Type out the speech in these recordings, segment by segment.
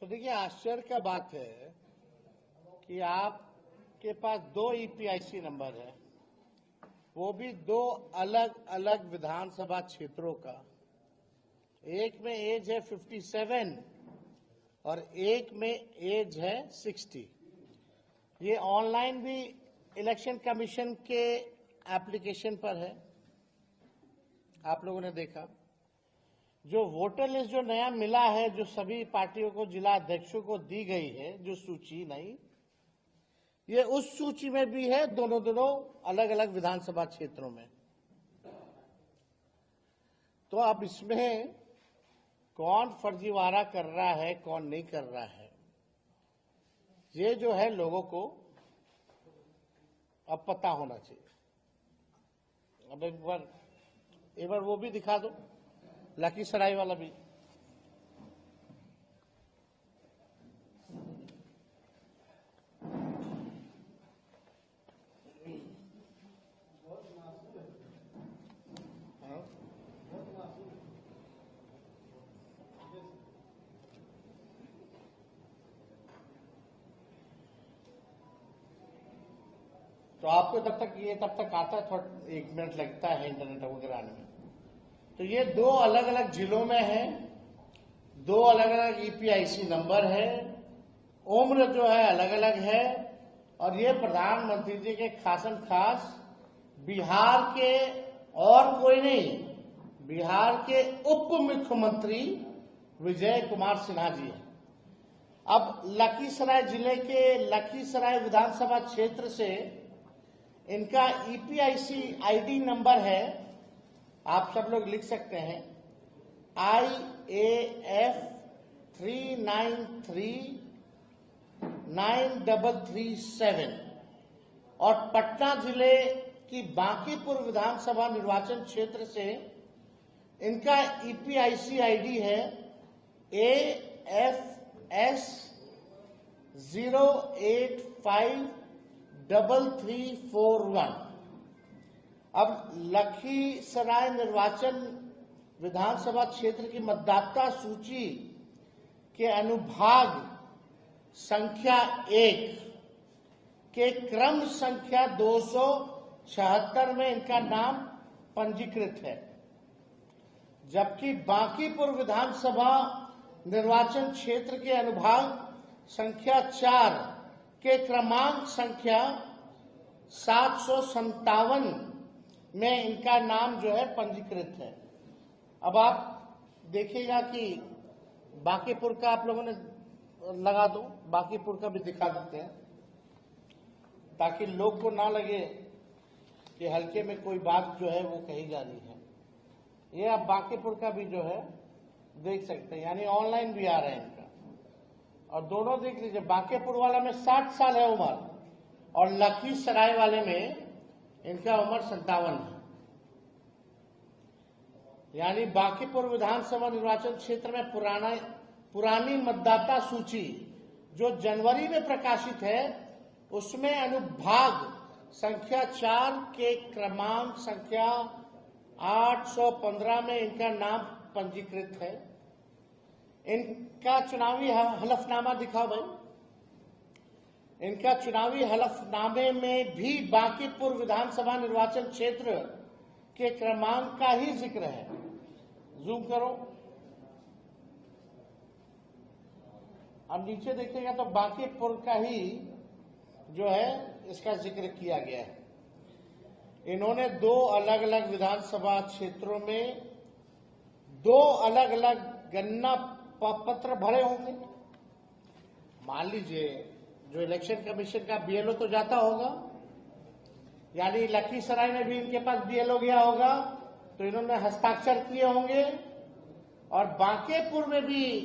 तो देखिए, आश्चर्य का बात है कि आपके पास दो ईपीआईसी नंबर है, वो भी दो अलग अलग विधानसभा क्षेत्रों का। एक में एज है 57 और एक में एज है 60। ये ऑनलाइन भी इलेक्शन कमीशन के एप्लीकेशन पर है, आप लोगों ने देखा। जो वोटर लिस्ट जो नया मिला है, जो सभी पार्टियों को, जिला अध्यक्षों को दी गई है, जो सूची नहीं, ये उस सूची में भी है, दोनों अलग अलग विधानसभा क्षेत्रों में। तो अब इसमें कौन फर्जीवाड़ा कर रहा है, कौन नहीं कर रहा है, ये जो है लोगों को अब पता होना चाहिए। अब एक बार वो भी दिखा दो, लखीसराय वाला भी। तो आपको तब तक आता है, थोड़ा 1 मिनट लगता है इंटरनेट वगैरह आने में। तो ये दो अलग अलग जिलों में है, दो अलग अलग ईपीआईसी नंबर है, उम्र जो है अलग अलग है, और ये प्रधानमंत्री जी के खासम खास बिहार के और कोई नहीं, बिहार के उप मुख्यमंत्री विजय कुमार सिन्हा जी है। अब लखीसराय जिले के लखीसराय विधानसभा क्षेत्र से इनका ईपीआईसी आईडी नंबर है, आप सब लोग लिख सकते हैं, IAF 393937। और पटना जिले की बांकीपुर विधानसभा निर्वाचन क्षेत्र से इनका ईपीआईसी आईडी है AFS 0853341। अब लखीसराय निर्वाचन विधानसभा क्षेत्र की मतदाता सूची के अनुभाग संख्या 1 के क्रम संख्या 276 में इनका नाम पंजीकृत है, जबकि बांकीपुर विधानसभा निर्वाचन क्षेत्र के अनुभाग संख्या 4 के क्रमांक संख्या 757 में इनका नाम जो है पंजीकृत है। अब आप देखिएगा कि बांकीपुर का आप लोगों ने लगा दो, बांकीपुर का भी दिखा देते हैं, ताकि लोग को ना लगे कि हल्के में कोई बात जो है वो कही जा रही है। ये आप बांकीपुर का भी जो है देख सकते हैं, यानी ऑनलाइन भी आ रहा है इनका। और दोनों देख लीजिए, बांकीपुर वाला में 60 साल है उम्र, और लखीसराय वाले में इनका उम्र 57 है। यानी बांकीपुर विधानसभा निर्वाचन क्षेत्र में पुरानी मतदाता सूची जो जनवरी में प्रकाशित है, उसमें अनुभाग संख्या 4 के क्रमांक संख्या 815 में इनका नाम पंजीकृत है। इनका चुनावी हलफनामा दिखाओ भाई। इनका चुनावी हलफनामे में भी बांकीपुर विधानसभा निर्वाचन क्षेत्र के क्रमांक का ही जिक्र है। जूम करो, अब नीचे देखिएगा तो बांकीपुर का ही जो है इसका जिक्र किया गया है। इन्होंने दो अलग अलग विधानसभा क्षेत्रों में दो अलग अलग गणना पत्र भरे होंगे। मान लीजिए जो इलेक्शन कमीशन का बीएलओ तो जाता होगा, यानी लखीसराय में भी इनके पास बीएलओ गया होगा, तो इन्होंने हस्ताक्षर किए होंगे, और बांकीपुर में भी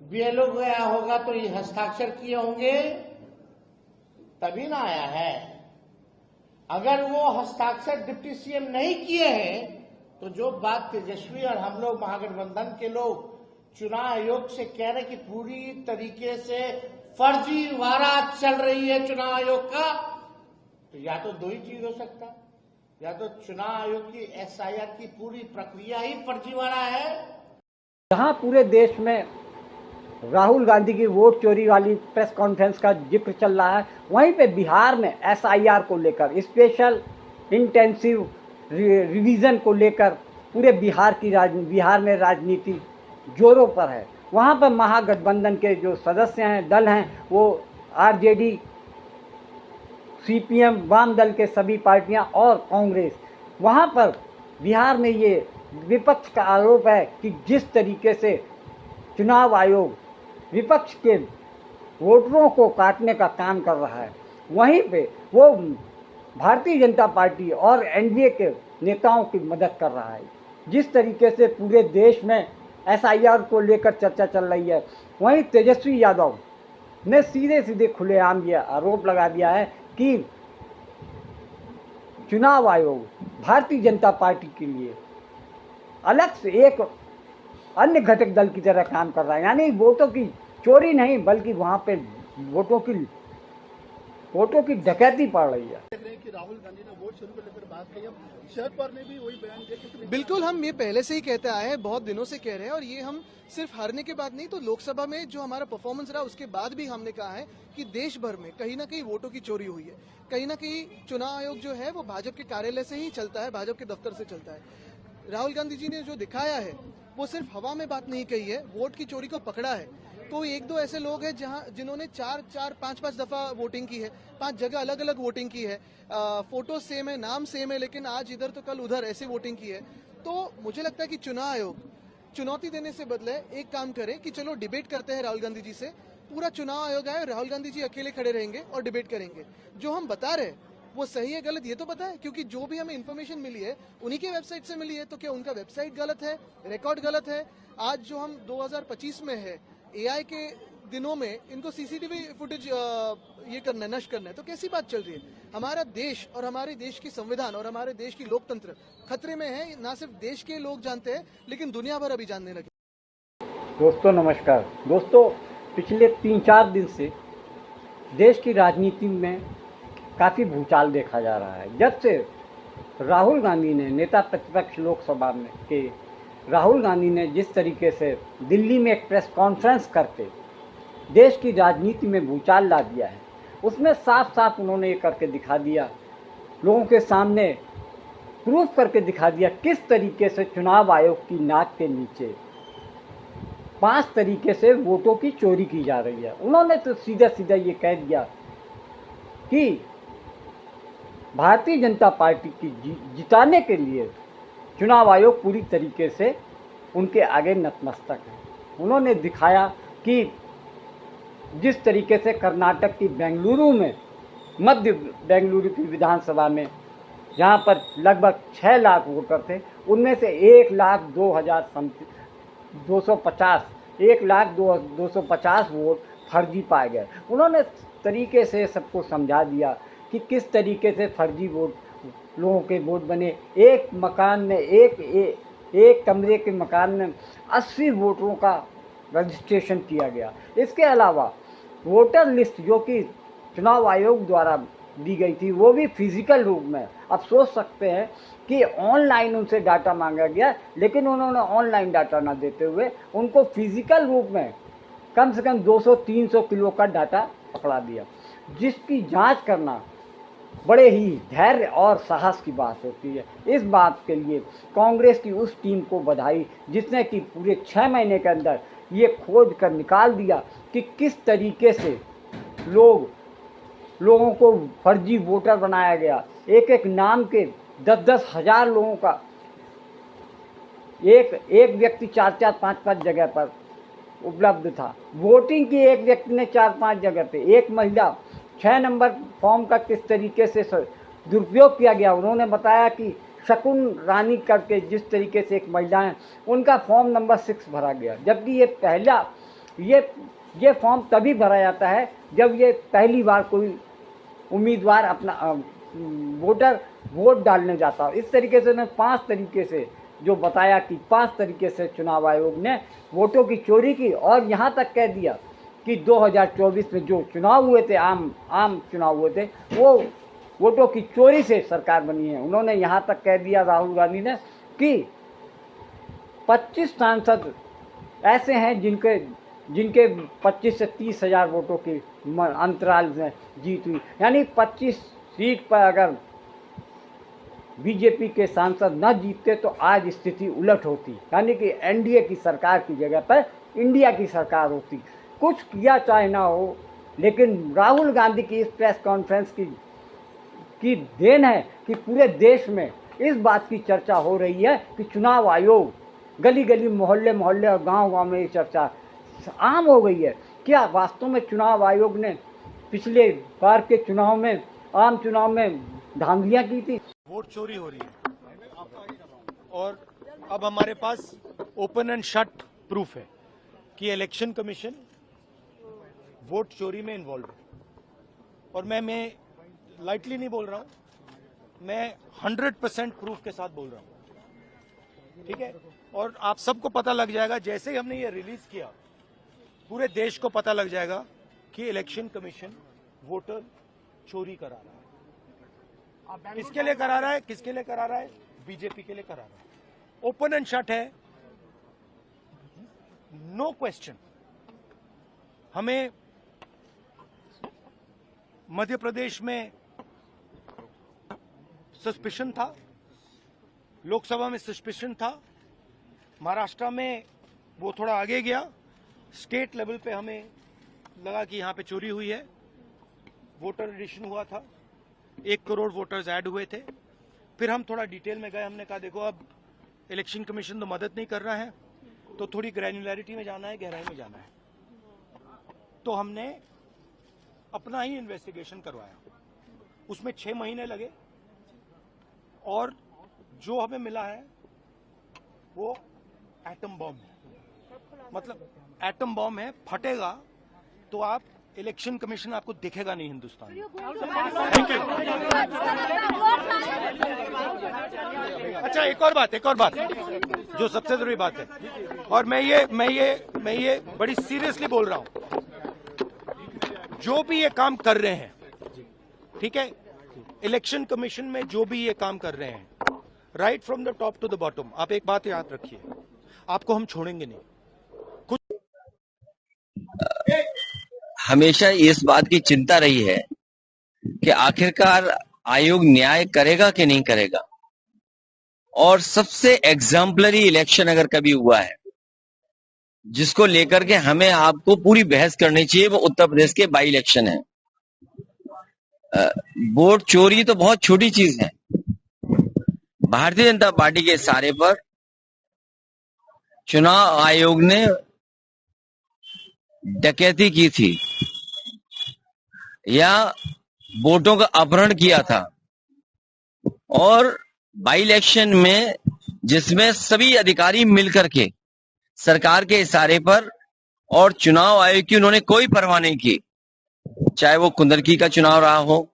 बीएलओ गया होगा तो ये हस्ताक्षर किए होंगे, तभी ना आया है। अगर वो हस्ताक्षर डिप्टी सीएम नहीं किए हैं, तो जो बात तेजस्वी और हम लोग महागठबंधन के लोग चुनाव आयोग से कह रहे कि पूरी तरीके से फर्जीवाड़ा चल रही है चुनाव आयोग का, तो या तो दो ही चीज हो सकता है, या तो चुनाव आयोग की एसआईआर की पूरी प्रक्रिया ही फर्जीवाड़ा है। जहां पूरे देश में राहुल गांधी की वोट चोरी वाली प्रेस कॉन्फ्रेंस का जिक्र चल रहा है, वहीं पे बिहार में SIR को लेकर, स्पेशल इंटेंसिव रिवीजन को लेकर पूरे बिहार में राजनीति जोरों पर है। वहाँ पर महागठबंधन के जो सदस्य हैं, दल हैं, वो RJD, CPM, वाम दल के सभी पार्टियां और कांग्रेस, वहाँ पर बिहार में ये विपक्ष का आरोप है कि जिस तरीके से चुनाव आयोग विपक्ष के वोटरों को काटने का काम कर रहा है, वहीं पे वो भारतीय जनता पार्टी और NDA के नेताओं की मदद कर रहा है। जिस तरीके से पूरे देश में SIR को लेकर चर्चा चल रही है, वहीं तेजस्वी यादव ने सीधे खुलेआम ये आरोप लगा दिया है कि चुनाव आयोग भारतीय जनता पार्टी के लिए अलग से एक अन्य घटक दल की तरह काम कर रहा है। यानी वोटों की चोरी नहीं, बल्कि वहाँ पे वोटों की डकैती पड़ रही है। कि राहुल गांधी ने वोट शुरू को लेकर बात कही, अब शरद पवार ने भी वही बयान दिया। बिल्कुल, हम ये पहले से ही कहते आए हैं, बहुत दिनों से कह रहे हैं, और ये हम सिर्फ हारने के बाद नहीं तो लोकसभा में जो हमारा परफॉर्मेंस रहा उसके बाद भी हमने कहा है कि देश भर में कहीं ना कहीं वोटों की चोरी हुई है। कहीं ना कहीं चुनाव आयोग जो है वो भाजपा के कार्यालय से ही चलता है, भाजपा के दफ्तर से चलता है। राहुल गांधी जी ने जो दिखाया है वो सिर्फ हवा में बात नहीं कही है, वोट की चोरी को पकड़ा है। तो एक दो ऐसे लोग हैं जिन्होंने चार पांच दफा वोटिंग की है, 5 जगह अलग अलग वोटिंग की है, फोटो सेम है, नाम सेम है, लेकिन आज इधर तो कल उधर ऐसे वोटिंग की है। तो मुझे लगता है कि चुनाव आयोग चुनौती देने से बदले एक काम करें कि चलो डिबेट करते हैं राहुल गांधी जी से। पूरा चुनाव आयोग आए, राहुल गांधी जी अकेले खड़े रहेंगे और डिबेट करेंगे। जो हम बता रहे हैं वो सही है गलत ये तो पता है, क्योंकि जो भी हमें इन्फॉर्मेशन मिली है उन्हीं के वेबसाइट से मिली है। तो क्या उनका वेबसाइट गलत है, रिकॉर्ड गलत है? आज जो हम 2025 में है, AI के दिनों में इनको CCTV फुटेज ये करना है, नष्ट करना है, तो कैसी बात चल रही है? हमारा देश और हमारे देश की संविधान और हमारे देश की लोकतंत्र खतरे में है। ना सिर्फ देश के लोग जानते हैं लेकिन दुनिया भर अभी जानने लगे। दोस्तों नमस्कार। दोस्तों, पिछले 3-4 दिन से देश की राजनीति में काफ़ी भूचाल देखा जा रहा है। जब से राहुल गांधी ने, नेता प्रतिपक्ष लोकसभा में के राहुल गांधी ने जिस तरीके से दिल्ली में एक प्रेस कॉन्फ्रेंस करके देश की राजनीति में भूचाल ला दिया है, उसमें साफ साफ उन्होंने ये करके दिखा दिया, लोगों के सामने प्रूफ करके दिखा दिया किस तरीके से चुनाव आयोग की नाक के नीचे 5 तरीके से वोटों की चोरी की जा रही है। उन्होंने तो सीधा ये कह दिया कि भारतीय जनता पार्टी की जिताने के लिए चुनाव आयोग पूरी तरीके से उनके आगे नतमस्तक है। उन्होंने दिखाया कि जिस तरीके से कर्नाटक की बेंगलुरु में, मध्य बेंगलुरु की विधानसभा में, जहां पर लगभग 6 लाख वोटर थे, उनमें से 1,02,250 वोट फर्जी पाए गए। उन्होंने तरीके से सबको समझा दिया कि किस तरीके से फर्जी वोट, लोगों के वोट बने। एक मकान में एक कमरे के मकान में 80 वोटरों का रजिस्ट्रेशन किया गया। इसके अलावा वोटर लिस्ट जो कि चुनाव आयोग द्वारा दी गई थी, वो भी फिजिकल रूप में। अब सोच सकते हैं कि ऑनलाइन उनसे डाटा मांगा गया, लेकिन उन्होंने ऑनलाइन डाटा ना देते हुए उनको फिजिकल रूप में कम से कम 200-300 किलो का डाटा पकड़ा दिया, जिसकी जांच करना बड़े ही धैर्य और साहस की बात होती है। इस बात के लिए कांग्रेस की उस टीम को बधाई जिसने कि पूरे 6 महीने के अंदर ये खोज कर निकाल दिया कि किस तरीके से लोगों को फर्जी वोटर बनाया गया। एक नाम के 10-10 हज़ार लोगों का एक व्यक्ति 4-5 जगह पर उपलब्ध था। वोटिंग की एक व्यक्ति ने 4-5 जगह पे, एक महिला 6 नंबर फॉर्म का किस तरीके से दुरुपयोग किया गया। उन्होंने बताया कि शकुन रानी करके जिस तरीके से एक महिला है, उनका फॉर्म नंबर 6 भरा गया, जबकि ये फॉर्म तभी भरा जाता है जब ये पहली बार कोई उम्मीदवार अपना वोट डालने जाता हो। इस तरीके से उन्होंने 5 तरीके से जो बताया कि 5 तरीके से चुनाव आयोग ने वोटों की चोरी की, और यहाँ तक कह दिया कि 2024 में जो चुनाव हुए थे, आम चुनाव हुए थे, वो वोटों की चोरी से सरकार बनी है। उन्होंने यहाँ तक कह दिया राहुल गांधी ने कि 25 सांसद ऐसे हैं जिनके 25 से 30 हज़ार वोटों के अंतराल में जीत हुई। यानी 25 सीट पर अगर बीजेपी के सांसद न जीतते तो आज स्थिति उलट होती, यानी कि एनडीए की सरकार की जगह पर इंडिया की सरकार होती। कुछ किया चाहे ना हो, लेकिन राहुल गांधी की इस प्रेस कॉन्फ्रेंस की देन है कि पूरे देश में इस बात की चर्चा हो रही है कि चुनाव आयोग, गली गली मोहल्ले मोहल्ले और गांव गांव में ये चर्चा आम हो गई है। क्या वास्तव में चुनाव आयोग ने पिछले बार के चुनाव में, आम चुनाव में धांधलियां की थी? वोट चोरी हो रही है और अब हमारे पास ओपन एंड शट प्रूफ है कि इलेक्शन कमीशन वोट चोरी में इन्वॉल्व है। और मैं लाइटली नहीं बोल रहा हूं, मैं 100% प्रूफ के साथ बोल रहा हूं, ठीक है। और आप सबको पता लग जाएगा, जैसे ही हमने ये रिलीज किया पूरे देश को पता लग जाएगा कि इलेक्शन कमीशन वोटर चोरी करा रहा है। किसके लिए करा रहा है? किसके लिए करा रहा है? बीजेपी के लिए करा रहा है। ओपन एंड शट है, नो क्वेश्चन। हमें मध्य प्रदेश में सस्पिशन था, लोकसभा में सस्पिशन था, महाराष्ट्र में वो थोड़ा आगे गया, स्टेट लेवल पे हमें लगा कि यहां पे चोरी हुई है। वोटर एडिशन हुआ था, 1 करोड़ वोटर्स ऐड हुए थे। फिर हम थोड़ा डिटेल में गए, हमने कहा देखो अब इलेक्शन कमीशन तो मदद नहीं कर रहा है, तो थोड़ी ग्रैन्युलैरिटी में जाना है, गहराई में जाना है। तो हमने अपना ही इन्वेस्टिगेशन करवाया, उसमें 6 महीने लगे और जो हमें मिला है वो एटम बॉम्ब है। मतलब एटम बॉम्ब है, फटेगा तो आप इलेक्शन कमीशन आपको दिखेगा नहीं हिंदुस्तान में। Thank you. अच्छा, एक और बात जो सबसे जरूरी बात है, और मैं ये बड़ी सीरियसली बोल रहा हूं, जो भी ये काम कर रहे हैं, ठीक है, इलेक्शन कमीशन में जो भी ये काम कर रहे हैं, right from the top to the bottom, आप एक बात याद रखिए, आपको हम छोड़ेंगे नहीं। हमेशा इस बात की चिंता रही है कि आखिरकार आयोग न्याय करेगा कि नहीं करेगा। और सबसे एग्जाम्पलरी इलेक्शन अगर कभी हुआ है जिसको लेकर के हमें आपको पूरी बहस करनी चाहिए, वो उत्तर प्रदेश के बाई इलेक्शन है। वोट चोरी तो बहुत छोटी चीज है। भारतीय जनता पार्टी के इशारे पर चुनाव आयोग ने डकैती की थी या वोटों का अपहरण किया था, और बाई इलेक्शन में जिसमें सभी अधिकारी मिलकर के सरकार के इशारे पर और चुनाव आयोग की उन्होंने कोई परवाह नहीं की, चाहे वो कुंदरकी का चुनाव रहा हो,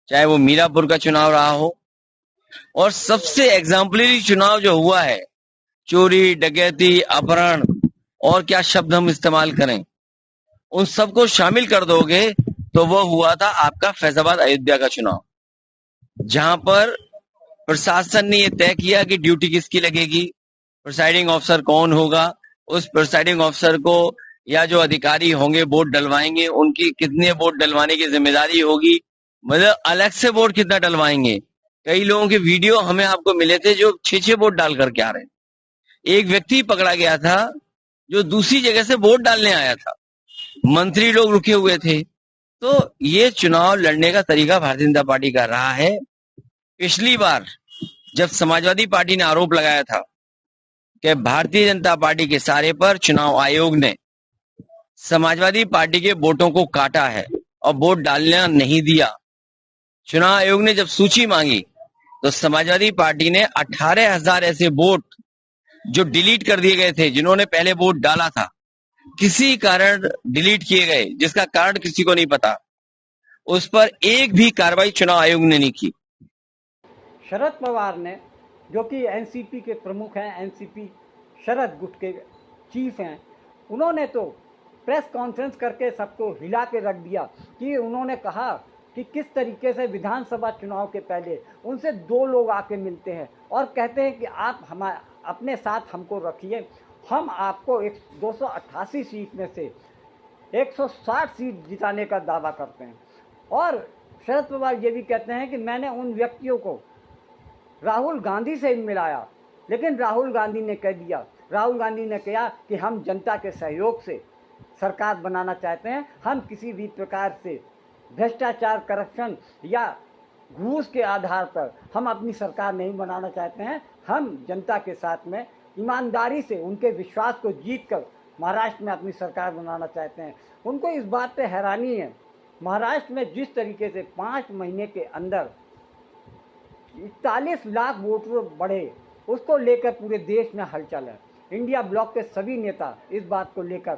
चाहे वो मीरापुर का चुनाव रहा हो। और सबसे एग्जाम्पलरी चुनाव जो हुआ है, चोरी, डकैती, अपहरण और क्या शब्द हम इस्तेमाल करें, उन सबको शामिल कर दोगे तो वो हुआ था आपका फैजाबाद अयोध्या का चुनाव, जहां पर प्रशासन ने यह तय किया कि ड्यूटी किसकी लगेगी, प्रिसाइडिंग ऑफिसर कौन होगा, उस प्रिसाइडिंग ऑफिसर को या जो अधिकारी होंगे वोट डलवाएंगे, उनकी कितने वोट डलवाने की जिम्मेदारी होगी, मतलब अलग से वोट कितना डलवाएंगे। कई लोगों के वीडियो हमें आपको मिले थे जो 6-6 वोट डाल करके आ रहे हैं। एक व्यक्ति पकड़ा गया था जो दूसरी जगह से वोट डालने आया था, मंत्री लोग रुके हुए थे। तो ये चुनाव लड़ने का तरीका भारतीय जनता पार्टी का रहा है। पिछली बार जब समाजवादी पार्टी ने आरोप लगाया था कि भारतीय जनता पार्टी के इशारे पर चुनाव आयोग ने समाजवादी पार्टी के वोटों को काटा है और वोट डालना नहीं दिया, चुनाव आयोग ने जब सूची मांगी तो समाजवादी पार्टी ने 18,000 ऐसे वोट जो डिलीट कर दिए गए थे, जिन्होंने पहले वोट डाला था, किसी कारण डिलीट किए गए, जिसका कारण किसी को नहीं पता, उस पर एक भी कार्रवाई चुनाव आयोग ने नहीं की। शरद पवार ने, जो कि एनसीपी के प्रमुख हैं, एनसीपी शरद गुट के चीफ हैं, उन्होंने तो प्रेस कॉन्फ्रेंस करके सबको हिला के रख दिया कि उन्होंने कहा कि किस तरीके से विधानसभा चुनाव के पहले उनसे 2 लोग आके मिलते हैं और कहते हैं कि आप अपने साथ हमको रखिए हम आपको 288 सीट में से 160 सीट जिताने का दावा करते हैं। और शरद पवार ये भी कहते हैं कि मैंने उन व्यक्तियों को राहुल गांधी से मिलाया, लेकिन राहुल गांधी ने कहा कि हम जनता के सहयोग से सरकार बनाना चाहते हैं, हम किसी भी प्रकार से भ्रष्टाचार, करप्शन या घूस के आधार पर हम अपनी सरकार नहीं बनाना चाहते हैं। हम जनता के साथ में ईमानदारी से उनके विश्वास को जीतकर महाराष्ट्र में अपनी सरकार बनाना चाहते हैं। उनको इस बात पे हैरानी है, महाराष्ट्र में जिस तरीके से 5 महीने के अंदर 41 लाख वोटर बढ़े, उसको लेकर पूरे देश में हलचल है। इंडिया ब्लॉक के सभी नेता इस बात को लेकर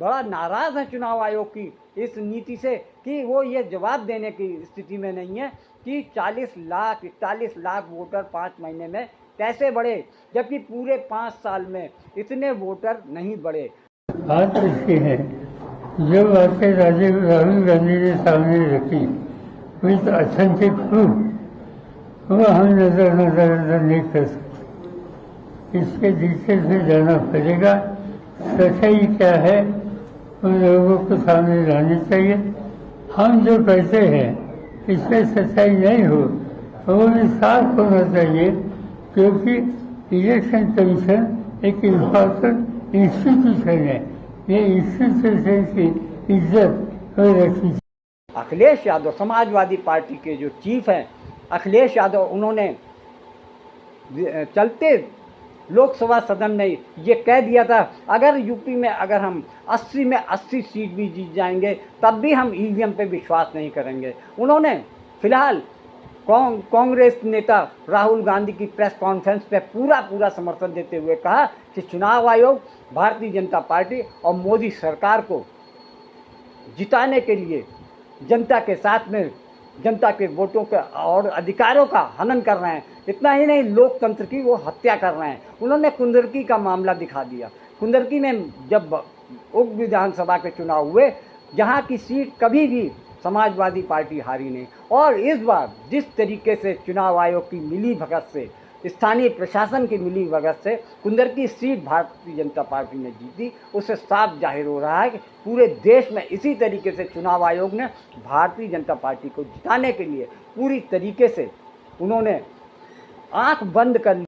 बड़ा नाराज है चुनाव आयोग की इस नीति से कि वो ये जवाब देने की स्थिति में नहीं है कि 41 लाख वोटर 5 महीने में कैसे बढ़े, जबकि पूरे 5 साल में इतने वोटर नहीं बढ़े। बात ऐसी है, जो बातें राहुल गांधी ने सामने रखी विद ऑथेंटिक प्रूफ, वो हम नजर नहीं कर सकते। इसके डिटेल से जाना पड़ेगा, सच्चाई क्या है उन लोगों को सामने लानी चाहिए। हम जो कहते हैं इसमें सच्चाई नहीं हो, वो भी साफ होना चाहिए, क्योंकि इलेक्शन कमीशन एक इम्पोर्टेंट इंस्टीट्यूशन है। ये इंस्टीट्यूशन की इज्जत हो रखी। अखिलेश यादव समाजवादी पार्टी के जो चीफ हैं अखिलेश यादव, उन्होंने चलते लोकसभा सदन में ये कह दिया था अगर यूपी में अगर हम 80 में 80 सीट भी जीत जाएंगे तब भी हम ईवीएम पे विश्वास नहीं करेंगे। उन्होंने फिलहाल कांग्रेस नेता राहुल गांधी की प्रेस कॉन्फ्रेंस पे पूरा समर्थन देते हुए कहा कि चुनाव आयोग भारतीय जनता पार्टी और मोदी सरकार को जिताने के लिए जनता के साथ में जनता के वोटों के और अधिकारों का हनन कर रहे हैं। इतना ही नहीं, लोकतंत्र की वो हत्या कर रहे हैं। उन्होंने कुंदरकी का मामला दिखा दिया। कुंदरकी में जब उप विधानसभा के चुनाव हुए, जहाँ की सीट कभी भी समाजवादी पार्टी हारी नहीं, और इस बार जिस तरीके से चुनाव आयोग की मिली भगत से, स्थानीय प्रशासन की मिली भगत से कुंदरकी सीट भारतीय जनता पार्टी ने जीती, उससे साफ जाहिर हो रहा है कि पूरे देश में इसी तरीके से चुनाव आयोग ने भारतीय जनता पार्टी को जिताने के लिए पूरी तरीके से उन्होंने आंख बंद कर